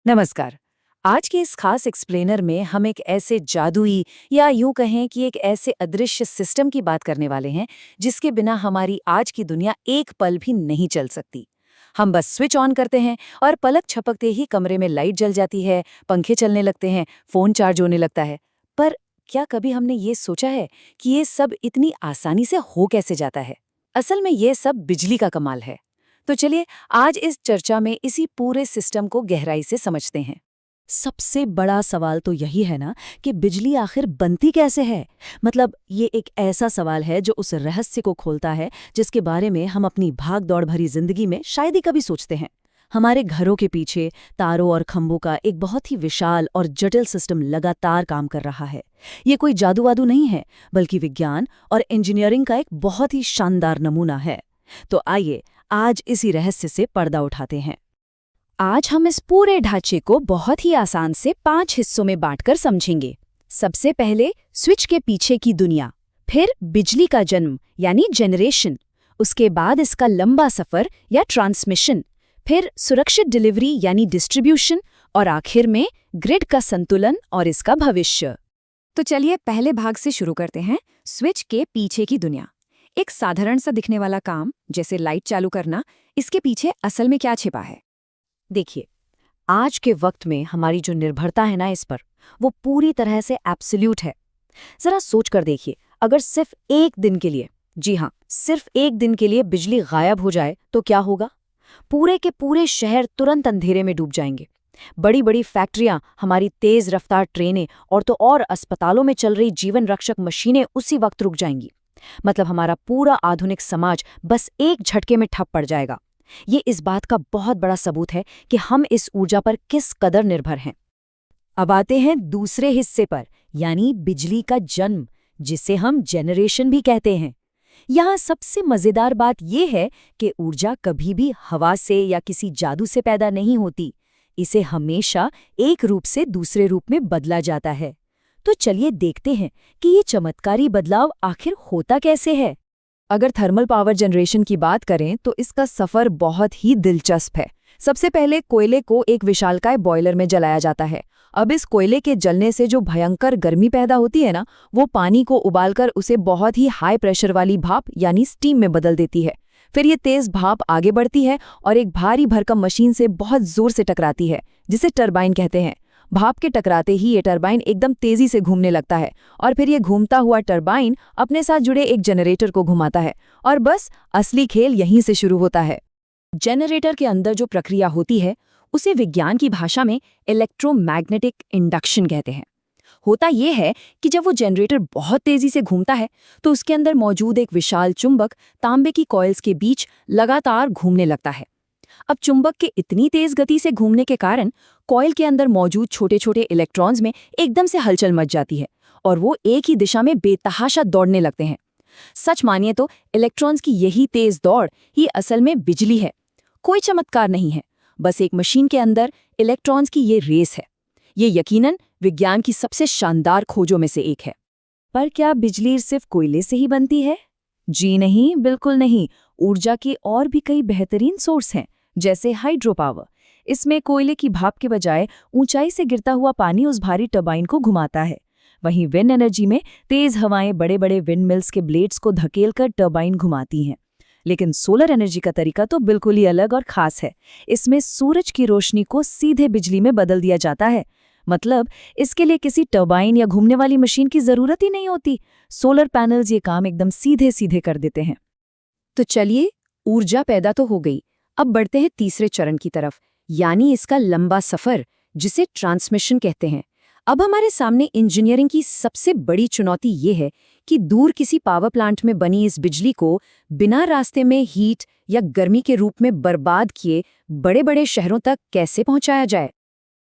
नमस्कार। आज के इस खास एक्सप्लेनर में हम एक ऐसे जादुई या यूं कहें कि एक ऐसे अदृश्य सिस्टम की बात करने वाले हैं जिसके बिना हमारी आज की दुनिया एक पल भी नहीं चल सकती। हम बस स्विच ऑन करते हैं और पलक झपकते ही कमरे में लाइट जल जाती है, पंखे चलने लगते हैं, फोन चार्ज होने लगता है। पर क्या कभी हमने ये सोचा है कि ये सब इतनी आसानी से हो कैसे जाता है? असल में ये सब बिजली का कमाल है। तो चलिए आज इस चर्चा में इसी पूरे सिस्टम को गहराई से समझते हैं। सबसे बड़ा सवाल तो यही है ना कि बिजली आखिर बनती कैसे है। मतलब ये एक ऐसा सवाल है जो उस रहस्य को खोलता है जिसके बारे में हम अपनी भाग दौड़ भरी जिंदगी में शायद ही कभी सोचते हैं। हमारे घरों के पीछे तारों और खंभों का एक बहुत ही विशाल और जटिल सिस्टम लगातार काम कर रहा है। ये कोई जादू वादू नहीं है, बल्कि विज्ञान और इंजीनियरिंग का एक बहुत ही शानदार नमूना है। तो आइए आज इसी रहस्य से पर्दा उठाते हैं। आज हम इस पूरे ढांचे को बहुत ही आसान से 5 हिस्सों में बांटकर समझेंगे। सबसे पहले स्विच के पीछे की दुनिया, फिर बिजली का जन्म यानी जनरेशन, उसके बाद इसका लंबा सफर या ट्रांसमिशन, फिर सुरक्षित डिलीवरी यानी डिस्ट्रीब्यूशन, और आखिर में ग्रिड का संतुलन और इसका भविष्य। तो चलिए पहले भाग से शुरू करते हैं, स्विच के पीछे की दुनिया। एक साधारण सा दिखने वाला काम जैसे लाइट चालू करना, इसके पीछे असल में क्या छिपा है? देखिए, आज के वक्त में हमारी जो निर्भरता है ना इस पर, वो पूरी तरह से एब्सोल्यूट है। जरा सोच कर देखिए, अगर सिर्फ एक दिन के लिए, जी हाँ, सिर्फ एक दिन के लिए बिजली गायब हो जाए तो क्या होगा? पूरे के पूरे शहर तुरंत अंधेरे में डूब जाएंगे। बड़ी बड़ी फैक्ट्रियां, हमारी तेज रफ्तार ट्रेनें और तो और अस्पतालों में चल रही जीवन रक्षक मशीनें उसी वक्त रुक जाएंगी। मतलब हमारा पूरा आधुनिक समाज बस एक झटके में ठप पड़ जाएगा। ये इस बात का बहुत बड़ा सबूत है कि हम इस ऊर्जा पर किस कदर निर्भर हैं। अब आते हैं दूसरे हिस्से पर, यानी बिजली का जन्म, जिसे हम जनरेशन भी कहते हैं। यहाँ सबसे मजेदार बात यह है कि ऊर्जा कभी भी हवा से या किसी जादू से पैदा नहीं होती। इसे हमेशा एक रूप से दूसरे रूप में बदला जाता है। तो चलिए देखते हैं कि ये चमत्कारी बदलाव आखिर होता कैसे है। अगर थर्मल पावर जनरेशन की बात करें तो इसका सफर बहुत ही दिलचस्प है। सबसे पहले कोयले को एक विशालकाय बॉयलर में जलाया जाता है। अब इस कोयले के जलने से जो भयंकर गर्मी पैदा होती है ना, वो पानी को उबालकर उसे बहुत ही हाई प्रेशर वाली भाप यानी स्टीम में बदल देती है। फिर ये तेज भाप आगे बढ़ती है और एक भारी भरकम मशीन से बहुत जोर से टकराती है, जिसे टरबाइन कहते हैं। भाप के टकराते ही ये टरबाइन एकदम तेजी से घूमने लगता है और फिर ये घूमता हुआ टरबाइन अपने साथ जुड़े एक जनरेटर को घुमाता है और बस असली खेल यहीं से शुरू होता है। जनरेटर के अंदर जो प्रक्रिया होती है उसे विज्ञान की भाषा में इलेक्ट्रोमैग्नेटिक इंडक्शन कहते हैं। होता यह है कि जब वो जनरेटर बहुत तेजी से घूमता है तो उसके अंदर मौजूद एक विशाल चुंबक तांबे की कॉइल्स के बीच लगातार घूमने लगता है। अब चुंबक के इतनी तेज गति से घूमने के कारण कॉइल के अंदर मौजूद छोटे छोटे इलेक्ट्रॉन्स में एकदम से हलचल मच जाती है और वो एक ही दिशा में बेतहाशा दौड़ने लगते हैं। सच मानिए तो इलेक्ट्रॉन्स की यही तेज दौड़ ही असल में बिजली है। कोई चमत्कार नहीं है, बस एक मशीन के अंदर इलेक्ट्रॉन्स की ये रेस है। ये यकीनन विज्ञान की सबसे शानदार खोजों में से एक है। पर क्या बिजली सिर्फ कोयले से ही बनती है? जी नहीं, बिल्कुल नहीं। ऊर्जा के और भी कई बेहतरीन सोर्स हैं, जैसे हाइड्रो पावर। इसमें कोयले की भाप के बजाय ऊंचाई से गिरता हुआ पानी उस भारी टरबाइन को घुमाता है। वहीं विंड एनर्जी में तेज हवाएं बड़े बड़े विंड मिल्स के ब्लेड्स को धकेलकर टरबाइन घुमाती हैं। लेकिन सोलर एनर्जी का तरीका तो बिल्कुल ही अलग और खास है। इसमें सूरज की रोशनी को सीधे बिजली में बदल दिया जाता है। मतलब इसके लिए किसी टरबाइन या घूमने वाली मशीन की जरूरत ही नहीं होती। सोलर पैनल्स ये काम एकदम सीधे सीधे कर देते हैं। तो चलिए, ऊर्जा पैदा तो हो गई, अब बढ़ते हैं तीसरे चरण की तरफ, यानी इसका लंबा सफर, जिसे ट्रांसमिशन कहते हैं। अब हमारे सामने इंजीनियरिंग की सबसे बड़ी चुनौती ये है कि दूर किसी पावर प्लांट में बनी इस बिजली को बिना रास्ते में हीट या गर्मी के रूप में बर्बाद किए बड़े बड़े शहरों तक कैसे पहुंचाया जाए।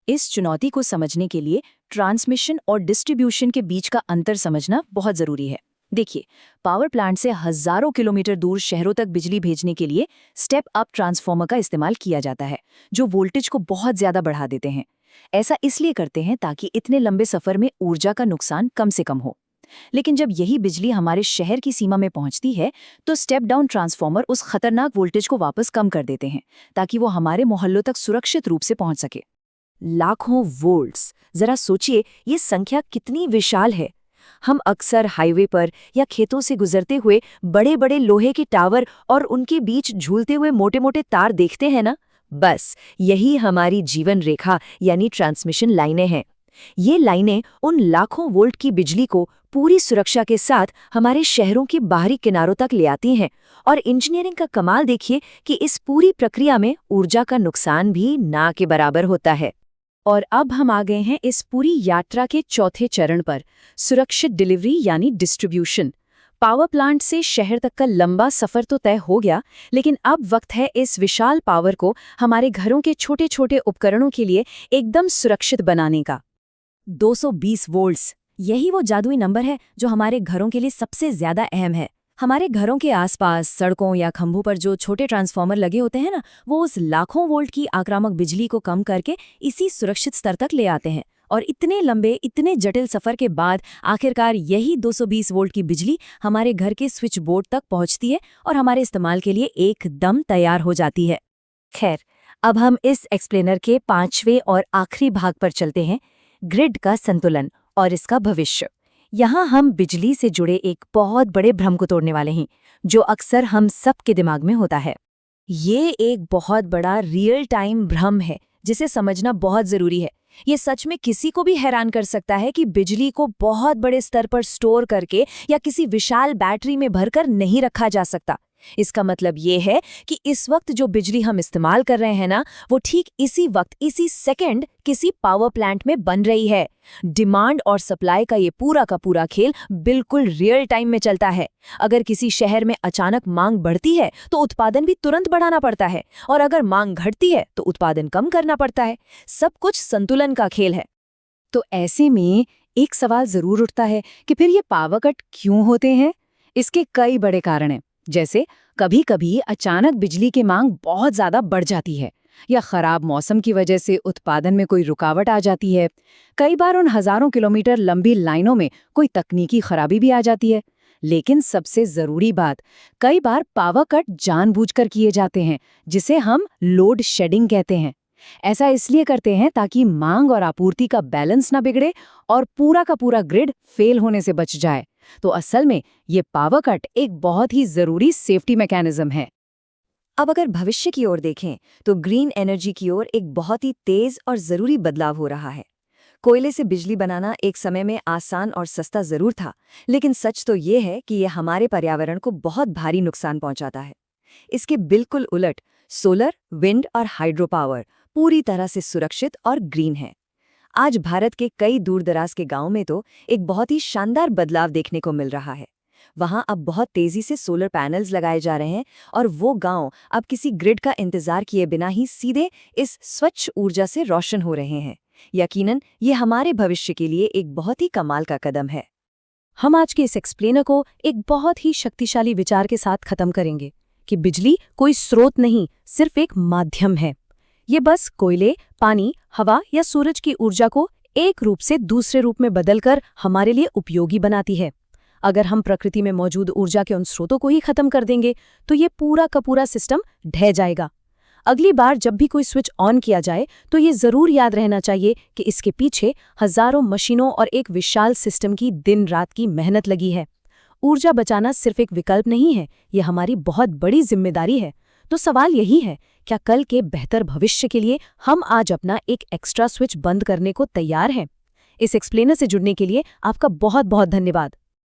इस चुनौती को समझने के लिए ट्रांसमिशन और डिस्ट्रीब्यूशन के बीच का अंतर समझना बहुत जरूरी है। देखिए, पावर प्लांट से हजारों किलोमीटर दूर शहरों तक बिजली भेजने के लिए स्टेप अप ट्रांसफार्मर का इस्तेमाल किया जाता है, जो वोल्टेज को बहुत ज्यादा बढ़ा देते हैं। ऐसा इसलिए करते हैं ताकि इतने लंबे सफर में ऊर्जा का नुकसान कम से कम हो। लेकिन जब यही बिजली हमारे शहर की सीमा में पहुंचती है तो स्टेप डाउन ट्रांसफार्मर उस खतरनाक वोल्टेज को वापस कम कर देते हैं ताकि वो हमारे मोहल्लों तक सुरक्षित रूप से पहुंच सके। लाखों वोल्ट्स। जरा सोचिए ये संख्या कितनी विशाल है। हम अक्सर हाईवे पर या खेतों से गुजरते हुए बड़े बड़े लोहे के टावर और उनके बीच झूलते हुए मोटे मोटे तार देखते हैं ना। बस यही हमारी जीवन रेखा यानी ट्रांसमिशन लाइनें हैं। ये लाइनें उन लाखों वोल्ट की बिजली को पूरी सुरक्षा के साथ हमारे शहरों के बाहरी किनारों तक ले आती हैं। और इंजीनियरिंग का कमाल देखिए कि इस पूरी प्रक्रिया में ऊर्जा का नुकसान भी ना के बराबर होता है। और अब हम आ गए हैं इस पूरी यात्रा के चौथे चरण पर, सुरक्षित डिलीवरी यानी डिस्ट्रीब्यूशन। पावर प्लांट से शहर तक का लंबा सफर तो तय हो गया, लेकिन अब वक्त है इस विशाल पावर को हमारे घरों के छोटे छोटे उपकरणों के लिए एकदम सुरक्षित बनाने का। 220 वोल्ट्स, यही वो जादुई नंबर है जो हमारे घरों के लिए सबसे ज्यादा अहम है। हमारे घरों के आसपास सड़कों या खंभों पर जो छोटे ट्रांसफार्मर लगे होते हैं ना, वो उस लाखों वोल्ट की आक्रामक बिजली को कम करके इसी सुरक्षित स्तर तक ले आते हैं। और इतने लंबे, इतने जटिल सफर के बाद आखिरकार यही 220 वोल्ट की बिजली हमारे घर के स्विच बोर्ड तक पहुंचती है और हमारे इस्तेमाल के लिए एकदम तैयार हो जाती है। खैर, अब हम इस एक्सप्लेनर के 5वें और आखिरी भाग पर चलते हैं, ग्रिड का संतुलन और इसका भविष्य। यहाँ हम बिजली से जुड़े एक बहुत बड़े भ्रम को तोड़ने वाले हैं, जो अक्सर हम सबके दिमाग में होता है। ये एक बहुत बड़ा रियल टाइम भ्रम है जिसे समझना बहुत जरूरी है। ये सच में किसी को भी हैरान कर सकता है कि बिजली को बहुत बड़े स्तर पर स्टोर करके या किसी विशाल बैटरी में भरकर नहीं रखा जा सकता। इसका मतलब ये है कि इस वक्त जो बिजली हम इस्तेमाल कर रहे हैं ना, वो ठीक इसी वक्त, इसी सेकंड किसी पावर प्लांट में बन रही है। डिमांड और सप्लाई का ये पूरा का पूरा खेल बिल्कुल रियल टाइम में चलता है। अगर किसी शहर में अचानक मांग बढ़ती है तो उत्पादन भी तुरंत बढ़ाना पड़ता है, और अगर मांग घटती है तो उत्पादन कम करना पड़ता है। सब कुछ संतुलन का खेल है। तो ऐसे में एक सवाल जरूर उठता है कि फिर ये पावर कट क्यों होते हैं? इसके कई बड़े कारण हैं। जैसे कभी कभी अचानक बिजली की मांग बहुत ज्यादा बढ़ जाती है, या खराब मौसम की वजह से उत्पादन में कोई रुकावट आ जाती है। कई बार उन हजारों किलोमीटर लंबी लाइनों में कोई तकनीकी खराबी भी आ जाती है। लेकिन सबसे जरूरी बात, कई बार पावर कट जानबूझकर किए जाते हैं, जिसे हम लोड शेडिंग कहते हैं। ऐसा इसलिए करते हैं ताकि मांग और आपूर्ति का बैलेंस ना बिगड़े और पूरा का पूरा ग्रिड फेल होने से बच जाए। तो असल में ये पावर कट एक बहुत ही जरूरी सेफ्टी मैकेनिज्म है। अब अगर भविष्य की ओर देखें तो ग्रीन एनर्जी की ओर एक बहुत ही तेज और जरूरी बदलाव हो रहा है। कोयले से बिजली बनाना एक समय में आसान और सस्ता जरूर था, लेकिन सच तो ये है कि यह हमारे पर्यावरण को बहुत भारी नुकसान पहुंचाता है। इसके बिल्कुल उलट सोलर, विंड और हाइड्रो पावर पूरी तरह से सुरक्षित और ग्रीन है। आज भारत के कई दूरदराज के गांवों में तो एक बहुत ही शानदार बदलाव देखने को मिल रहा है। वहां अब बहुत तेजी से सोलर पैनल्स लगाए जा रहे हैं और वो गांव अब किसी ग्रिड का इंतजार किए बिना ही सीधे इस स्वच्छ ऊर्जा से रोशन हो रहे हैं। यकीनन ये हमारे भविष्य के लिए एक बहुत ही कमाल का कदम है। हम आज के इस एक्सप्लेनर को एक बहुत ही शक्तिशाली विचार के साथ खत्म करेंगे कि बिजली कोई स्रोत नहीं, सिर्फ एक माध्यम है। ये बस कोयले, पानी, हवा या सूरज की ऊर्जा को एक रूप से दूसरे रूप में बदलकर हमारे लिए उपयोगी बनाती है। अगर हम प्रकृति में मौजूद ऊर्जा के उन स्रोतों को ही खत्म कर देंगे तो ये पूरा का पूरा सिस्टम ढह जाएगा। अगली बार जब भी कोई स्विच ऑन किया जाए तो ये जरूर याद रहना चाहिए कि इसके पीछे हजारों मशीनों और एक विशाल सिस्टम की दिन रात की मेहनत लगी है। ऊर्जा बचाना सिर्फ एक विकल्प नहीं है, ये हमारी बहुत बड़ी जिम्मेदारी है। तो सवाल यही है, क्या कल के बेहतर भविष्य के लिए हम आज अपना एक एक्स्ट्रा स्विच बंद करने को तैयार हैं? इस एक्सप्लेनर से जुड़ने के लिए आपका बहुत बहुत धन्यवाद।